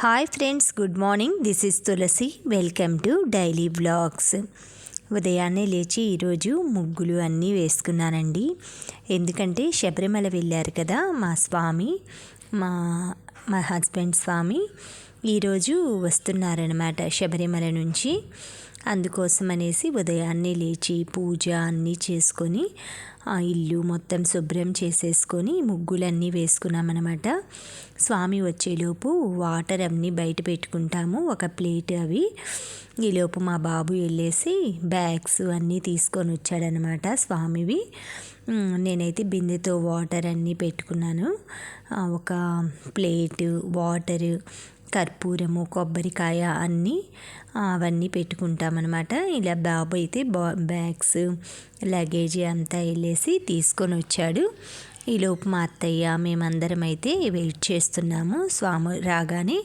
Hi friends, good morning. This is Tulasi. Welcome to daily vlogs. ఉదయాన్నే లేచి ఈరోజు ముగ్గులు అన్నీ వేసుకున్నానండి. ఎందుకంటే శబరిమల వెళ్ళారు కదా మా స్వామి, మా హస్బెండ్ స్వామి ఈరోజు వస్తున్నారనమాట శబరిమల నుంచి. అందుకోసం అనేసి ఉదయాన్నే లేచి పూజ అన్నీ చేసుకొని ఇల్లు మొత్తం శుభ్రం చేసేసుకొని ముగ్గులన్నీ వేసుకున్నామన్నమాట. స్వామి వచ్చేలోపు వాటర్ అన్నీ బయట పెట్టుకుంటాము, ఒక ప్లేట్ అవి. ఈలోపు మా బాబు వెళ్ళేసి బ్యాగ్స్ అన్నీ తీసుకొని వచ్చాడనమాట స్వామివి. నేనైతే బిందెతో వాటర్ అన్నీ పెట్టుకున్నాను. ఒక ప్లేటు, వాటరు, కర్పూరము, కొబ్బరికాయ అన్నీ అవన్నీ పెట్టుకుంటామన్నమాట. ఇలా బాబు అయితే బ్యాగ్స్, లగేజ్ అంతా వెళ్ళేసి తీసుకొని వచ్చాడు. ఈలోపు మా అత్తయ్య మేమందరం అయితే వెయిట్ చేస్తున్నాము. స్వామి రాగానే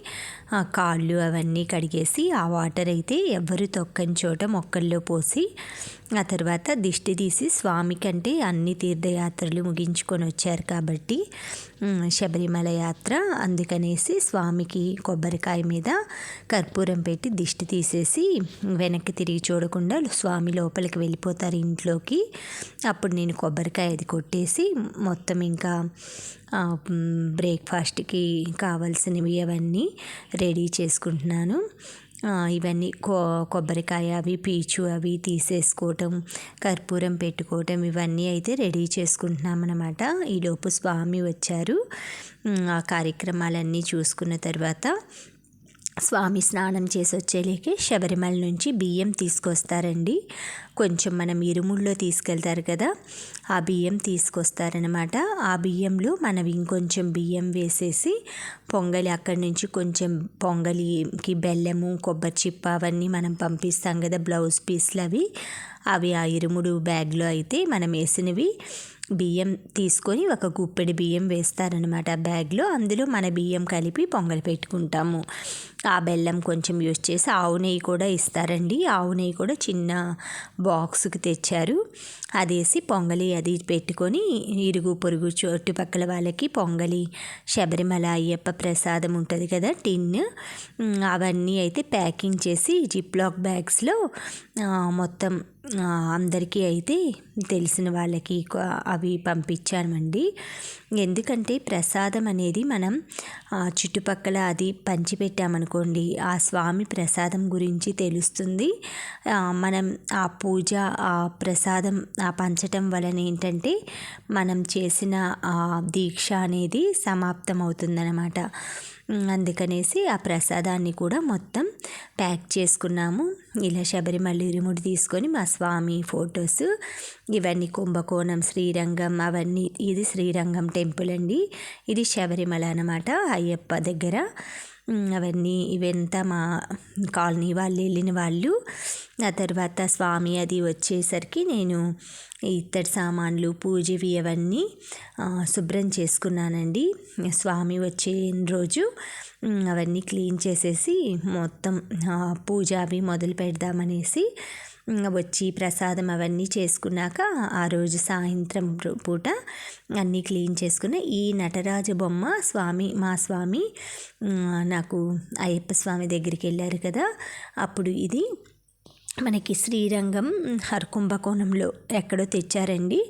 కాళ్ళు అవన్నీ కడిగేసి ఆ వాటర్ అయితే ఎవరు తొక్కని చోట మొక్కల్లో పోసి ఆ తర్వాత దిష్టి తీసి స్వామి కంటే అన్ని తీర్థయాత్రలు ముగించుకొని వచ్చారు కాబట్టి శబరిమల యాత్ర, అందుకనేసి స్వామికి కొబ్బరికాయ మీద కర్పూరం పెట్టి దిష్టి తీసేసి వెనక్కి తిరిగి చూడకుండా స్వామి లోపలికి వెళ్ళిపోతారు ఇంట్లోకి. అప్పుడు నేను కొబ్బరికాయ అది కొట్టేసి మొత్తం ఇంకా బ్రేక్ఫాస్ట్కి కావాల్సినవి అవన్నీ రెడీ చేసుకుంటున్నాను. ఇవన్నీ కొబ్బరికాయ అవి, పీచు అవి తీసేసుకోవటం, కర్పూరం పెట్టుకోవటం ఇవన్నీ అయితే రెడీ చేసుకుంటున్నాం అన్నమాట. ఈలోపు స్వామి వచ్చారు. ఆ కార్యక్రమాలన్నీ చూసుకున్న తర్వాత స్వామి స్నానం చేసి వచ్చేలేకే శబరిమల నుంచి బియ్యం తీసుకొస్తారండి. కొంచెం మనం ఇరుముల్లో తీసుకెళ్తారు కదా, ఆ బియ్యం తీసుకొస్తారనమాట. ఆ బియ్యంలో మనం ఇంకొంచెం బియ్యం వేసేసి పొంగలి, అక్కడి నుంచి కొంచెం పొంగలికి బెల్లము, కొబ్బరి చిప్ప అవన్నీ మనం పంపిస్తాం కదా, బ్లౌజ్ పీస్లు అవి ఆ ఇరుముడు బ్యాగ్లో అయితే మనం వేసినవి బియ్యం తీసుకొని ఒక గుప్పెడి బియ్యం వేస్తారనమాట బ్యాగ్లో. అందులో మన బియ్యం కలిపి పొంగలి పెట్టుకుంటాము. ఆ బెల్లం కొంచెం యూజ్ చేసి ఆవు నెయ్యి కూడా ఇస్తారండి. ఆవు నెయ్యి కూడా చిన్న బాక్స్కి తెచ్చారు. అదేసి పొంగలి అది పెట్టుకొని ఇరుగు పొరుగు చుట్టుపక్కల వాళ్ళకి పొంగలి, శబరిమల అయ్యప్ప ప్రసాదం ఉంటుంది కదా టిన్, అవన్నీ అయితే ప్యాకింగ్ చేసి జిప్లాక్ బ్యాగ్స్లో మొత్తం అందరికీ అయితే తెలిసిన వాళ్ళకి అవి పంపించామండి. ఎందుకంటే ప్రసాదం అనేది మనం చుట్టుపక్కల అది పంచిపెట్టామనుకోండి, ఆ స్వామి ప్రసాదం గురించి తెలుస్తుంది. మనం ఆ పూజ, ఆ ప్రసాదం ఆ పంచటం వలన ఏంటంటే మనం చేసిన దీక్ష అనేది సమాప్తం అవుతుందన్నమాట. అందుకనేసి ఆ ప్రసాదాన్ని కూడా మొత్తం ప్యాక్ చేసుకున్నాము. ఇలా శబరిమల ఇరుముడి తీసుకొని మా స్వామి ఫొటోస్ ఇవన్నీ కుంభకోణం, శ్రీరంగం అవన్నీ, ఇది శ్రీరంగం టెంపుల్ అండి, ఇది శబరిమల అన్నమాట అయ్యప్ప దగ్గర. అవన్నీ ఇవంతా మా కాలనీ వాళ్ళు వెళ్ళిన వాళ్ళు. ఆ తర్వాత స్వామి అది వచ్చేసరికి నేను ఇత్తడి సామాన్లు, పూజవి అవన్నీ శుభ్రం చేసుకున్నానండి. స్వామి వచ్చే రోజు అవన్నీ క్లీన్ చేసేసి మొత్తం పూజ అవి మొదలు పెడదామనేసి వచ్చి ప్రసాదం అవన్నీ చేసుకున్నాక ఆ రోజు సాయంత్రం పూట అన్నీ క్లీన్ చేసుకుని ఈ నటరాజ బొమ్మ మా స్వామి నాకు అయ్యప్ప స్వామి దగ్గరికి వెళ్ళారు కదా, అప్పుడు ఇది మనకి శ్రీరంగం కుంభకోణంలో ఎక్కడో తెచ్చారండి.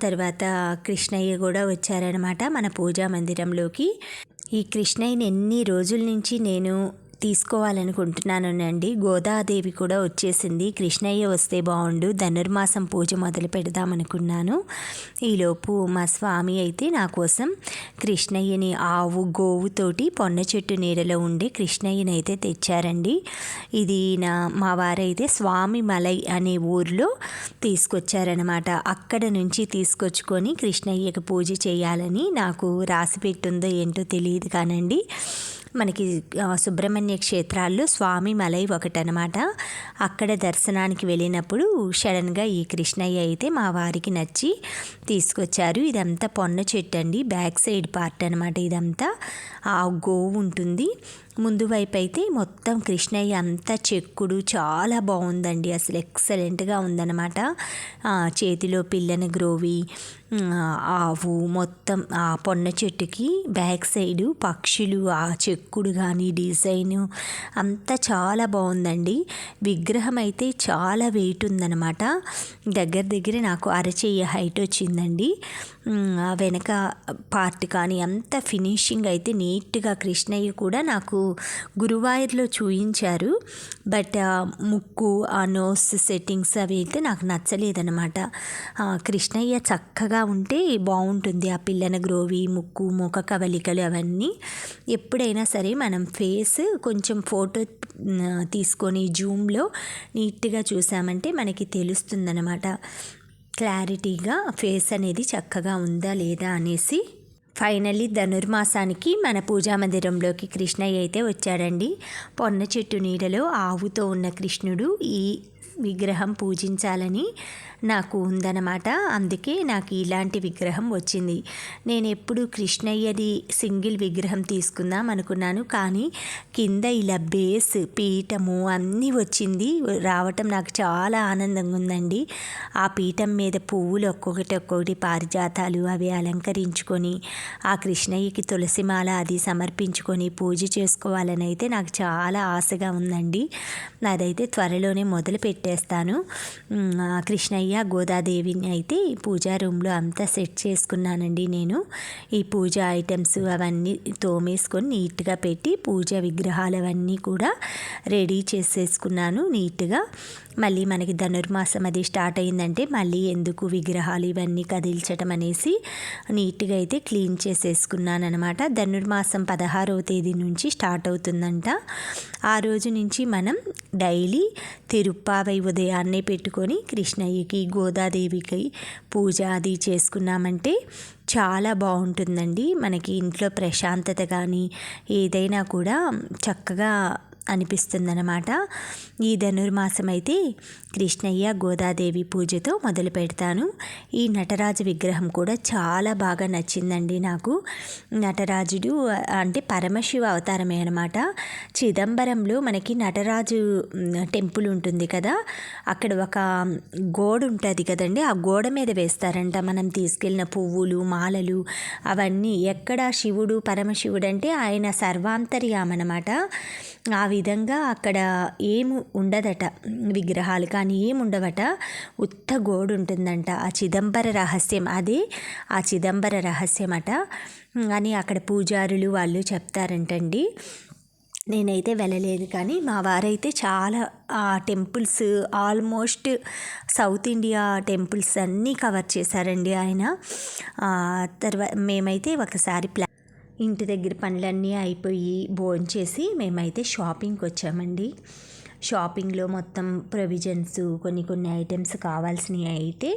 తర్వాత కృష్ణయ్య కూడా వచ్చారనమాట మన పూజా మందిరంలోకి. ఈ కృష్ణయ్యని ఎన్ని రోజుల నుంచి నేను తీసుకోవాలనుకుంటున్నానండి. గోదాదేవి కూడా వచ్చేసింది. కృష్ణయ్య వస్తే బాగుండు, ధనుర్మాసం పూజ మొదలు పెడదామనుకున్నాను. ఈలోపు మా స్వామి అయితే నా కోసం కృష్ణయ్యని ఆవు గోవుతోటి పొన్న చెట్టు నీడలో ఉండే కృష్ణయ్యని అయితే తెచ్చారండి. ఇది మా వారైతే స్వామి మలై అనే ఊరిలో తీసుకొచ్చారనమాట. అక్కడ నుంచి తీసుకొచ్చుకొని కృష్ణయ్యకి పూజ చేయాలని నాకు రాసి పెట్టుందో ఏంటో తెలియదు కానండి. మనకి సుబ్రహ్మణ్య క్షేత్రాల్లో స్వామి మలై ఒకటనమాట. అక్కడ దర్శనానికి వెళ్ళినప్పుడు సడన్గా ఈ కృష్ణయ్య అయితే మా వారికి నచ్చి తీసుకొచ్చారు. ఇదంతా పొన్న చెట్టు అండి, బ్యాక్ సైడ్ పార్ట్ అనమాట. ఇదంతా ఆ గోవు ఉంటుంది. ముందు వైపు అయితే మొత్తం కృష్ణయ్య అంతా చెక్కుడు చాలా బాగుందండి, అసలు ఎక్సలెంట్గా ఉందన్నమాట. చేతిలో పిల్లని గ్రోవి ఆవు మొత్తం ఆ పొన్న చెట్టుకి బ్యాక్ సైడు పక్షులు, ఆ చెక్కుడు కానీ డిజైను అంతా చాలా బాగుందండి. విగ్రహం అయితే చాలా వెయిట్ ఉందన్నమాట. దగ్గర దగ్గర నాకు అరచెయ్య హైట్ వచ్చిందండి. వెనక పార్ట్ కానీ అంత ఫినిషింగ్ అయితే నీట్గా కృష్ణయ్య కూడా నాకు గురువాయూర్లో చూయించారు. బట్ ముక్కు, ఆ నోస్ సెట్టింగ్స్ అవి అయితే నాకు నచ్చలేదన్నమాట. కృష్ణయ్య చక్కగా ఉంటే బాగుంటుంది. ఆ పిల్లన గ్రోవి, ముక్కు, ముఖ కవలికలు అవన్నీ ఎప్పుడైనా సరే మనం ఫేస్ కొంచెం ఫోటో తీసుకొని జూమ్లో నీట్గా చూసామంటే మనకి తెలుస్తుందన్నమాట, క్లారిటీగా ఫేస్ అనేది చక్కగా ఉందా లేదా అనేసి. ఫైనల్లీ ధనుర్మాసానికి మన పూజా మందిరంలోకి కృష్ణయ్య అయితే వచ్చాడండి. పొన్న చెట్టు నీడలో ఆవుతో ఉన్న కృష్ణుడు ఈ విగ్రహం పూజించాలని నాకు ఉందన్నమాట. అందుకే నాకు ఇలాంటి విగ్రహం వచ్చింది. నేను ఎప్పుడు కృష్ణయ్యది సింగిల్ విగ్రహం తీసుకుందాం అనుకున్నాను, కానీ కింద ఇలా బేస్ పీఠము అన్నీ వచ్చింది. రావటం నాకు చాలా ఆనందంగా ఉందండి. ఆ పీఠం మీద పువ్వులు ఒక్కొక్కటి పారిజాతాలు అవి అలంకరించుకొని ఆ కృష్ణయ్యకి తులసిమాల అది సమర్పించుకొని పూజ చేసుకోవాలని అయితే నాకు చాలా ఆశగా ఉందండి. అదైతే త్వరలోనే మొదలు పెట్టేస్తాను. కృష్ణయ్య గోదాదేవిని అయితే పూజా రూమ్లో అంతా సెట్ చేసుకున్నానండి. నేను ఈ పూజా ఐటమ్స్ అవన్నీ తోమేసుకొని నీట్గా పెట్టి పూజా విగ్రహాలు అవన్నీ కూడా రెడీ చేసేసుకున్నాను నీట్గా. మళ్ళీ మనకి ధనుర్మాసం అది స్టార్ట్ అయిందంటే మళ్ళీ ఎందుకు విగ్రహాలు ఇవన్నీ కదిల్చడం అనేసి నీట్గా అయితే క్లీన్ చేసేసుకున్నాను అనమాట. ధనుర్మాసం 16వ తేదీ నుంచి స్టార్ట్ అవుతుందంట. ఆ రోజు నుంచి మనం డైలీ తిరుప్పావై ఉదయాన్నే పెట్టుకొని కృష్ణయ్యకి గోదాదేవికి పూజ అది చేసుకున్నామంటే చాలా బాగుంటుందండి. మనకి ఇంట్లో ప్రశాంతత కానీ ఏదైనా కూడా చక్కగా అనిపిస్తుందన్నమాట. ఈ ధనుర్మాసం అయితే కృష్ణయ్య గోదాదేవి పూజతో మొదలు పెడతాను. ఈ నటరాజు విగ్రహం కూడా చాలా బాగా నచ్చిందండి నాకు. నటరాజుడు అంటే పరమశివ అవతారమే అనమాట. చిదంబరంలో మనకి నటరాజు టెంపుల్ ఉంటుంది కదా, అక్కడ ఒక గోడ ఉంటుంది కదండి, ఆ గోడ మీద వేస్తారంట మనం తీసుకెళ్ళిన పువ్వులు, మాలలు అవన్నీ. ఎక్కడ శివుడు పరమశివుడు అంటే ఆయన సర్వాంతర్యామన్నమాట. ఆ విధంగా అక్కడ ఏమి ఉండదట, విగ్రహాలు కానీ ఏమి ఉండవట, ఉత్త గోడు ఉంటుందంట. ఆ చిదంబర రహస్యం అదే, ఆ చిదంబర రహస్యం అట అని అక్కడ పూజారులు వాళ్ళు చెప్తారంటండి. నేనైతే వెళ్ళలేదు, కానీ మా వారైతే చాలా temples almost south India temples అన్నీ కవర్ చేశారండి ఆయన. తర్వాత మేమైతే ఒకసారి ఇంటి దగ్గర పనులన్నీ అయిపోయి భోంచేసి మేమైతే షాపింగ్కి వచ్చామండి. షాపింగ్లో మొత్తం ప్రొవిజన్స్ కొన్ని ఐటమ్స్ కావాల్సినవి అయితే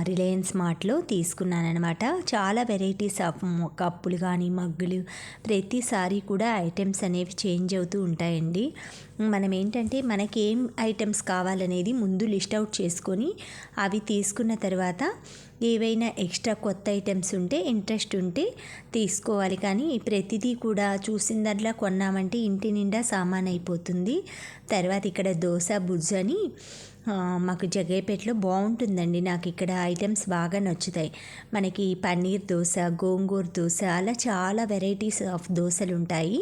రిలయన్స్ మార్ట్లో తీసుకున్నానమాట. చాలా వెరైటీస్ ఆఫ్ కప్పులు కానీ మగ్గులు, ప్రతిసారి కూడా ఐటమ్స్ అనేవి చేంజ్ అవుతూ ఉంటాయండి. మనం ఏంటంటే మనకేం ఐటమ్స్ కావాలనేది ముందు లిస్ట్ అవుట్ చేసుకొని అవి తీసుకున్న తర్వాత ఏవైనా ఎక్స్ట్రా కొత్త ఐటమ్స్ ఉంటే ఇంట్రెస్ట్ ఉంటే తీసుకోవాలి. కానీ ప్రతిదీ కూడా చూసిన దాంట్లో కొన్నామంటే ఇంటి నిండా సామాన్ అయిపోతుంది. తర్వాత ఇక్కడ దోశ బుజ్జు అని మాకు జగ్గయ్యపేటలో బాగుంటుందండి. నాకు ఇక్కడ ఐటమ్స్ బాగా నచ్చుతాయి. మనకి పన్నీర్ దోశ, గోంగూర దోశ, అలా చాలా వెరైటీస్ ఆఫ్ దోశలు ఉంటాయి.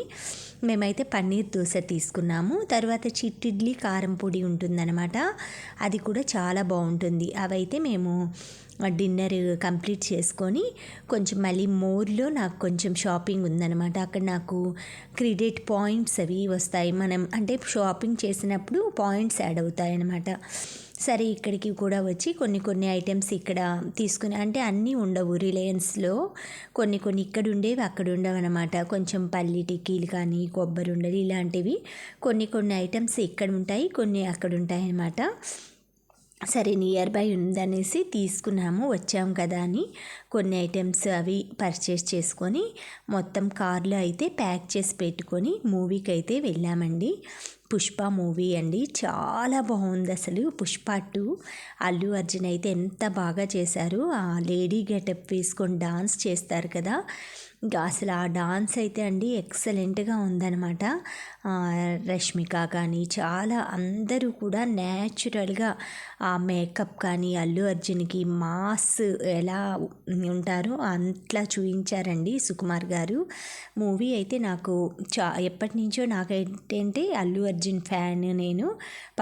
మేమైతే పన్నీర్ దోశ తీసుకున్నాము. తర్వాత చిట్టిడ్లీ కారం పొడి ఉంటుందన్నమాట, అది కూడా చాలా బాగుంటుంది. అవైతే మేము డిన్నర్ కంప్లీట్ చేసుకొని కొంచెం మళ్ళీ మోర్లో నాకు కొంచెం షాపింగ్ ఉందన్నమాట. అక్కడ నాకు క్రెడిట్ పాయింట్స్ అవి వస్తాయి. మనం అంటే షాపింగ్ చేసినప్పుడు పాయింట్స్ యాడ్ అవుతాయి అన్నమాట. సరే ఇక్కడికి కూడా వచ్చి కొన్ని ఐటమ్స్ ఇక్కడ తీసుకుని, అంటే అన్నీ ఉండవు రిలయన్స్లో, కొన్ని ఇక్కడ ఉండేవి అక్కడ ఉండవు అనమాట. కొంచెం పల్లి టిక్కీలు కానీ కొబ్బరి ఉండలు ఇలాంటివి కొన్ని ఐటమ్స్ ఇక్కడ ఉంటాయి, కొన్ని అక్కడ ఉంటాయి అన్నమాట. సరే నియర్ బై ఉందనేసి తీసుకున్నాము, వచ్చాము కదా అని కొన్ని ఐటమ్స్ అవి పర్చేస్ చేసుకొని మొత్తం కార్లో అయితే ప్యాక్ చేసి పెట్టుకొని మూవీకి అయితే వెళ్ళామండి. పుష్ప మూవీ అండి, చాలా బాగుంది అసలు. పుష్ప 2 అల్లు అర్జున్ అయితే ఎంత బాగా చేశారు. ఆ లేడీ గెటప్ వేసుకొని డాన్స్ చేస్తారు కదా, ఇంకా అసలు ఆ డాన్స్ అయితే అండి ఎక్సలెంట్గా ఉందన్నమాట. రష్మిక కానీ చాలా అందరూ కూడా న్యాచురల్గా ఆ మేకప్ కానీ అల్లు అర్జున్కి మాస్ ఎలా ఉంటారో అట్లా చూపించారండి సుకుమార్ గారు. మూవీ అయితే నాకు ఎప్పటి నుంచో నాకేంటంటే అల్లు అర్జున్ ఫ్యాన్ నేను.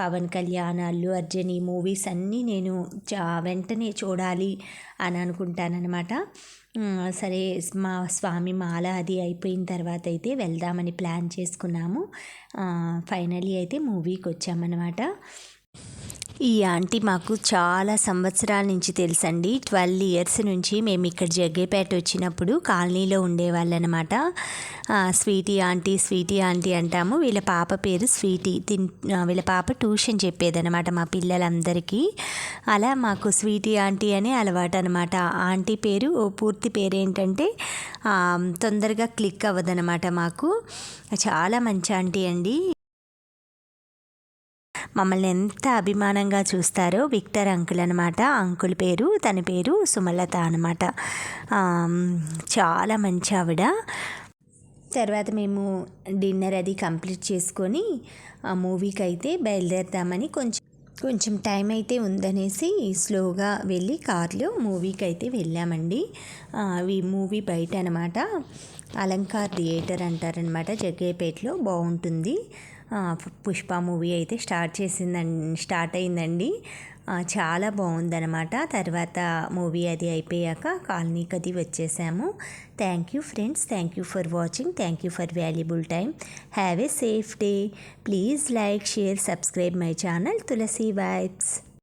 పవన్ కళ్యాణ్, అల్లు అర్జున్ ఈ మూవీస్ అన్నీ నేను వెంటనే చూడాలి అని అనుకుంటానన్నమాట. సరే మా స్వామి మాల అది అయిపోయిన తర్వాత అయితే వెళ్దామని ప్లాన్ చేసుకున్నాము. ఫైనలీ అయితే మూవీకి వచ్చామన్నమాట. ఈ ఆంటీ మాకు చాలా సంవత్సరాల నుంచి తెలుసండి. 12 ఇయర్స్ నుంచి మేము ఇక్కడ జగ్గేపేట వచ్చినప్పుడు కాలనీలో ఉండేవాళ్ళనమాట. స్వీటీ ఆంటీ అంటాము. వీళ్ళ పాప పేరు స్వీటీ. వీళ్ళ పాప ట్యూషన్ చెప్పేదనమాట మా పిల్లలందరికీ. అలా మాకు స్వీటీ ఆంటీ అని అలవాటు అనమాట. ఆంటీ పేరు పూర్తి పేరు ఏంటంటే తొందరగా క్లిక్ అవ్వదనమాట మాకు. చాలా మంచి ఆంటీ అండి. మమ్మల్ని ఎంత అభిమానంగా చూస్తారో. విక్టర్ అంకుల్ అనమాట అంకుల్ పేరు. తన పేరు సుమలత అనమాట. చాలా మంచి ఆవిడ. తర్వాత మేము డిన్నర్ అది కంప్లీట్ చేసుకొని ఆ మూవీకి అయితే బయలుదేరుతామని కొంచెం టైం అయితే ఉందనేసి స్లోగా వెళ్ళి కార్లో మూవీకి అయితే వెళ్ళామండి. ఈ మూవీ బయట అనమాట అలంకార్ థియేటర్ అంటారనమాట, జగ్గయ్యపేటలో బాగుంటుంది. పుష్ప మూవీ అయితే స్టార్ట్ అయిందండి. చాలా బాగుందనమాట. తర్వాత మూవీ అది అయిపోయాక కాలనీకి అది వచ్చేసాము. Thank you friends, thank you for watching, thank you for valuable time. Have a safe day. Please like, share, subscribe my channel Tulasi vibes.